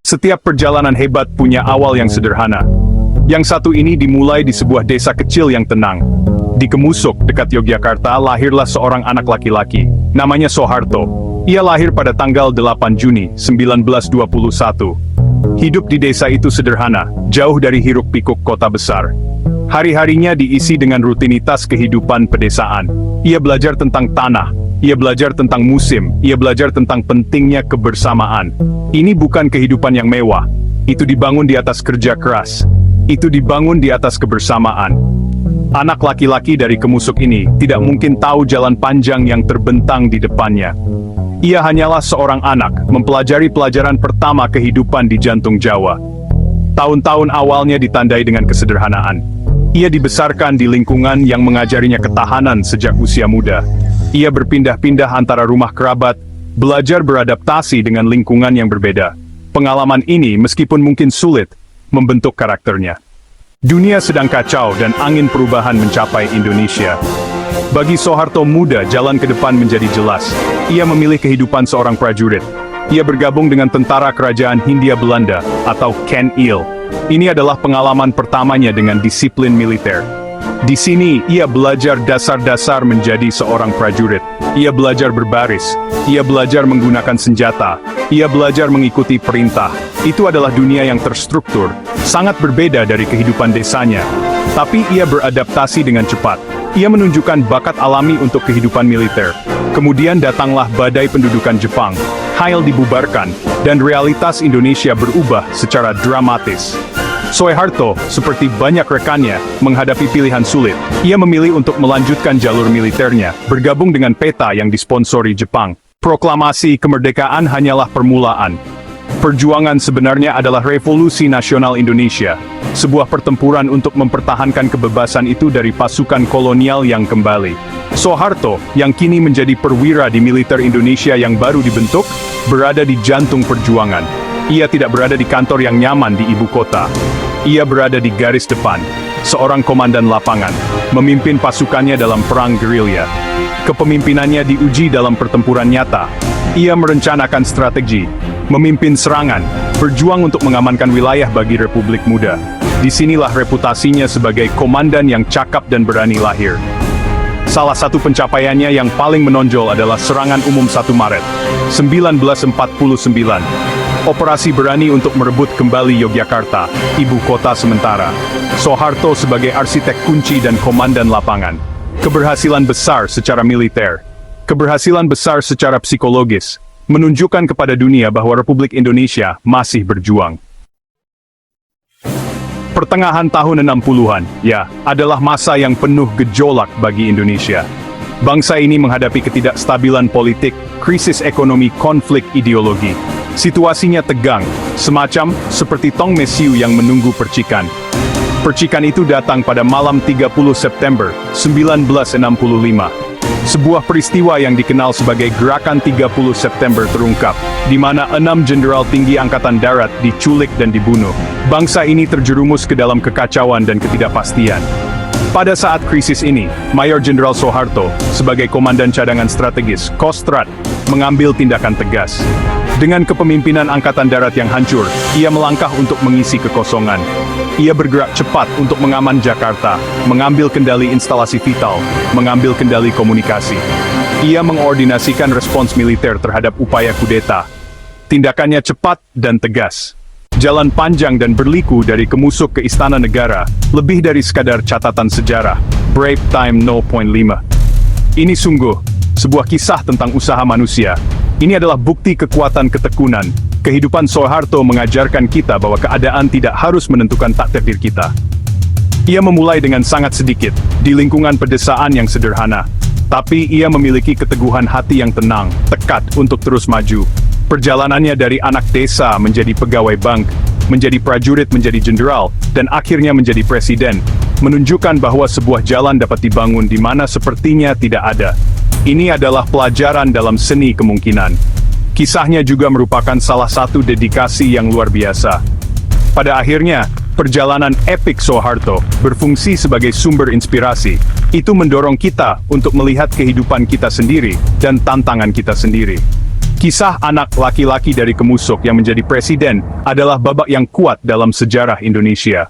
Setiap perjalanan hebat punya awal yang sederhana. Yang satu ini dimulai di sebuah desa kecil yang tenang. Di Kemusuk, dekat Yogyakarta, lahirlah seorang anak laki-laki. Namanya Soeharto. Ia lahir pada tanggal 8 Juni 1921. Hidup di desa itu sederhana, jauh dari hiruk-pikuk kota besar. Hari-harinya diisi dengan rutinitas kehidupan pedesaan. Ia belajar tentang tanah, ia belajar tentang musim, ia belajar tentang pentingnya kebersamaan. Ini bukan kehidupan yang mewah, itu dibangun di atas kerja keras. Itu dibangun di atas kebersamaan. Anak laki-laki dari Kemusuk ini tidak mungkin tahu jalan panjang yang terbentang di depannya. Ia hanyalah seorang anak, mempelajari pelajaran pertama kehidupan di jantung Jawa. Tahun-tahun awalnya ditandai dengan kesederhanaan. Ia dibesarkan di lingkungan yang mengajarinya ketahanan sejak usia muda. Ia berpindah-pindah antara rumah kerabat, belajar beradaptasi dengan lingkungan yang berbeda. Pengalaman ini, meskipun mungkin sulit, membentuk karakternya. Dunia sedang kacau dan angin perubahan mencapai Indonesia. Bagi Soeharto muda, jalan ke depan menjadi jelas. Ia memilih kehidupan seorang prajurit. Ia bergabung dengan tentara kerajaan Hindia Belanda atau Ken Il. Ini adalah pengalaman pertamanya dengan disiplin militer. Di sini, ia belajar dasar-dasar menjadi seorang prajurit. Ia belajar berbaris. Ia belajar menggunakan senjata. Ia belajar mengikuti perintah. Itu adalah dunia yang terstruktur, sangat berbeda dari kehidupan desanya. Tapi ia beradaptasi dengan cepat. Ia menunjukkan bakat alami untuk kehidupan militer. Kemudian datanglah badai pendudukan Jepang. Heil dibubarkan, dan realitas Indonesia berubah secara dramatis. Soeharto, seperti banyak rekannya, menghadapi pilihan sulit. Ia memilih untuk melanjutkan jalur militernya, bergabung dengan PETA yang disponsori Jepang. Proklamasi kemerdekaan hanyalah permulaan. Perjuangan sebenarnya adalah Revolusi Nasional Indonesia, sebuah pertempuran untuk mempertahankan kebebasan itu dari pasukan kolonial yang kembali. Soeharto, yang kini menjadi perwira di militer Indonesia yang baru dibentuk, berada di jantung perjuangan. Ia tidak berada di kantor yang nyaman di ibu kota. Ia berada di garis depan, seorang komandan lapangan, memimpin pasukannya dalam perang gerilya. Kepemimpinannya diuji dalam pertempuran nyata. Ia merencanakan strategi, memimpin serangan, berjuang untuk mengamankan wilayah bagi Republik Muda. Disinilah reputasinya sebagai komandan yang cakap dan berani lahir. Salah satu pencapaiannya yang paling menonjol adalah serangan umum 1 Maret 1949. Operasi berani untuk merebut kembali Yogyakarta, ibu kota sementara. Soeharto sebagai arsitek kunci dan komandan lapangan. Keberhasilan besar secara militer. Keberhasilan besar secara psikologis. Menunjukkan kepada dunia bahwa Republik Indonesia masih berjuang. Pertengahan tahun 60-an, ya, adalah masa yang penuh gejolak bagi Indonesia. Bangsa ini menghadapi ketidakstabilan politik, krisis ekonomi, konflik ideologi. Situasinya tegang, semacam seperti Tong Mesiu yang menunggu percikan. Percikan itu datang pada malam 30 September 1965. Sebuah peristiwa yang dikenal sebagai Gerakan 30 September terungkap, di mana 6 jenderal tinggi Angkatan Darat diculik dan dibunuh. Bangsa ini terjerumus ke dalam kekacauan dan ketidakpastian. Pada saat krisis ini, Mayor Jenderal Soeharto, sebagai Komandan Cadangan Strategis, Kostrad, mengambil tindakan tegas. Dengan kepemimpinan Angkatan Darat yang hancur, ia melangkah untuk mengisi kekosongan. Ia bergerak cepat untuk mengaman Jakarta, mengambil kendali instalasi vital, mengambil kendali komunikasi. Ia mengordinasikan respons militer terhadap upaya kudeta. Tindakannya cepat dan tegas. Jalan panjang dan berliku dari Kemusuk ke Istana Negara, lebih dari sekadar catatan sejarah. Brave Time 0.5. Ini sungguh sebuah kisah tentang usaha manusia. Ini adalah bukti kekuatan ketekunan. Kehidupan Soeharto mengajarkan kita bahwa keadaan tidak harus menentukan takdir kita. Ia memulai dengan sangat sedikit, di lingkungan pedesaan yang sederhana. Tapi ia memiliki keteguhan hati yang tenang, tekad untuk terus maju. Perjalanannya dari anak desa menjadi pegawai bank, menjadi prajurit, menjadi jenderal, dan akhirnya menjadi presiden, menunjukkan bahwa sebuah jalan dapat dibangun di mana sepertinya tidak ada. Ini adalah pelajaran dalam seni kemungkinan. Kisahnya juga merupakan salah satu dedikasi yang luar biasa. Pada akhirnya, perjalanan epik Soeharto berfungsi sebagai sumber inspirasi. Itu mendorong kita untuk melihat kehidupan kita sendiri dan tantangan kita sendiri. Kisah anak laki-laki dari Kemusuk yang menjadi presiden adalah babak yang kuat dalam sejarah Indonesia.